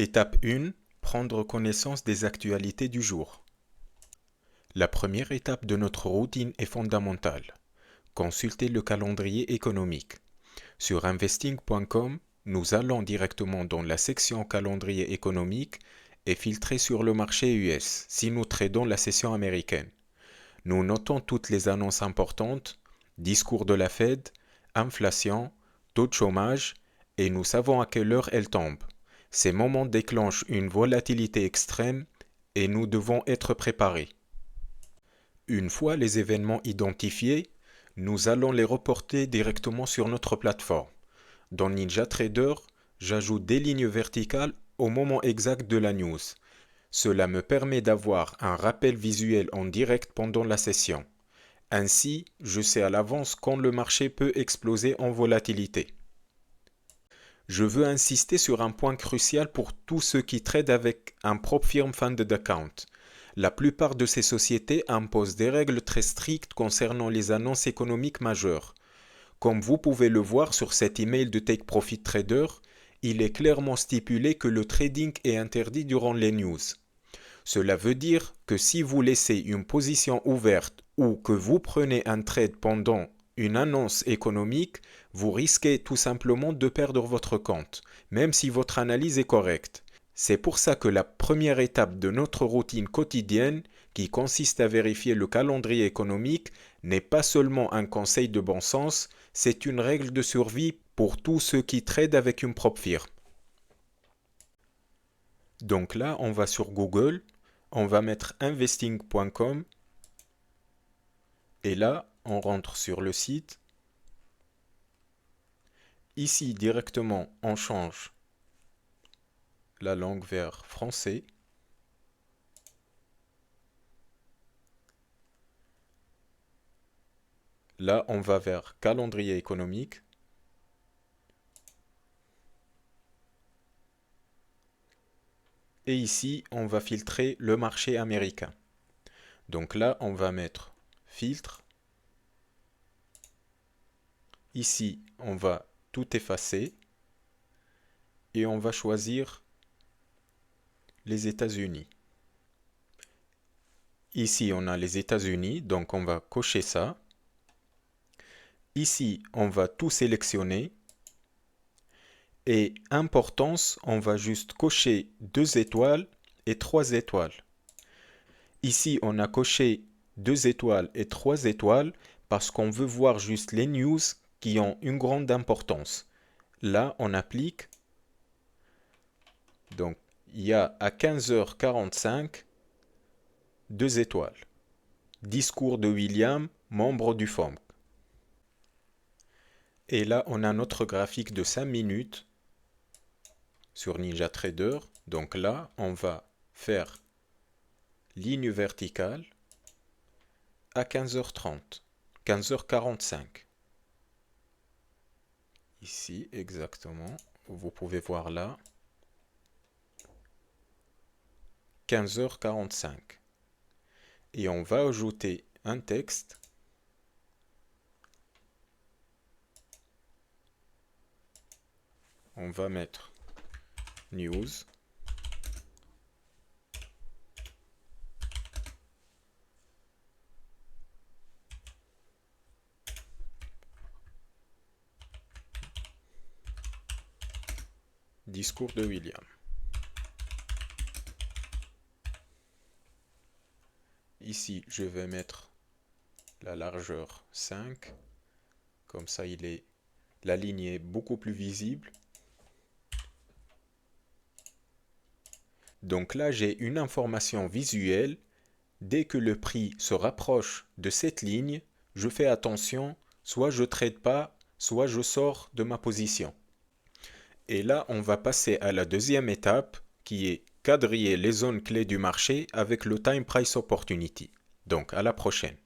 Étape 1. Prendre connaissance des actualités du jour. La première étape de notre routine est fondamentale. Consultez le calendrier économique. Sur investing.com, nous allons directement dans la section calendrier économique et filtrer sur le marché US si nous tradons la session américaine. Nous notons toutes les annonces importantes, discours de la Fed, inflation, taux de chômage, et nous savons à quelle heure elles tombent. Ces moments déclenchent une volatilité extrême et nous devons être préparés. Une fois les événements identifiés, nous allons les reporter directement sur notre plateforme. Dans NinjaTrader, j'ajoute des lignes verticales au moment exact de la news. Cela me permet d'avoir un rappel visuel en direct pendant la session. Ainsi, je sais à l'avance quand le marché peut exploser en volatilité. Je veux insister sur un point crucial pour tous ceux qui tradent avec un Prop Firm Funded Account. La plupart de ces sociétés imposent des règles très strictes concernant les annonces économiques majeures. Comme vous pouvez le voir sur cet email de Take Profit Trader, il est clairement stipulé que le trading est interdit durant les news. Cela veut dire que si vous laissez une position ouverte ou que vous prenez un trade pendant une annonce économique, vous risquez tout simplement de perdre votre compte, même si votre analyse est correcte. C'est pour ça que la première étape de notre routine quotidienne, qui consiste à vérifier le calendrier économique, n'est pas seulement un conseil de bon sens, c'est une règle de survie pour tous ceux qui tradent avec une propre firme. Donc là, on va sur Google, on va mettre investing.com et là, on rentre sur le site. Ici, directement, on change la langue vers français. Là, on va vers calendrier économique. Et ici, on va filtrer le marché américain. Donc là, on va mettre filtre. Ici, on va tout effacer. Et on va choisir les États-Unis. Ici, on a les États-Unis, donc on va cocher ça. Ici, on va tout sélectionner. Et importance, on va juste cocher 2 étoiles et 3 étoiles. Ici, on a coché 2 étoiles et 3 étoiles parce qu'on veut voir juste les news qui ont une grande importance. Là, on applique. Donc, il y a à 15h45 2 étoiles. Discours de William, membre du FOMC. Et là, on a notre graphique de 5 minutes sur NinjaTrader. Donc là, on va faire ligne verticale à 15h30, 15h45. Ici, exactement, vous pouvez voir là, 15h45. Et on va ajouter un texte. On va mettre news. Discours de William. Ici, je vais mettre la largeur 5. Comme ça, la ligne est beaucoup plus visible. Donc là, j'ai une information visuelle. Dès que le prix se rapproche de cette ligne, je fais attention, soit je ne trade pas, soit je sors de ma position. Et là, on va passer à la deuxième étape, qui est quadriller les zones clés du marché avec le Time Price Opportunity. Donc, à la prochaine.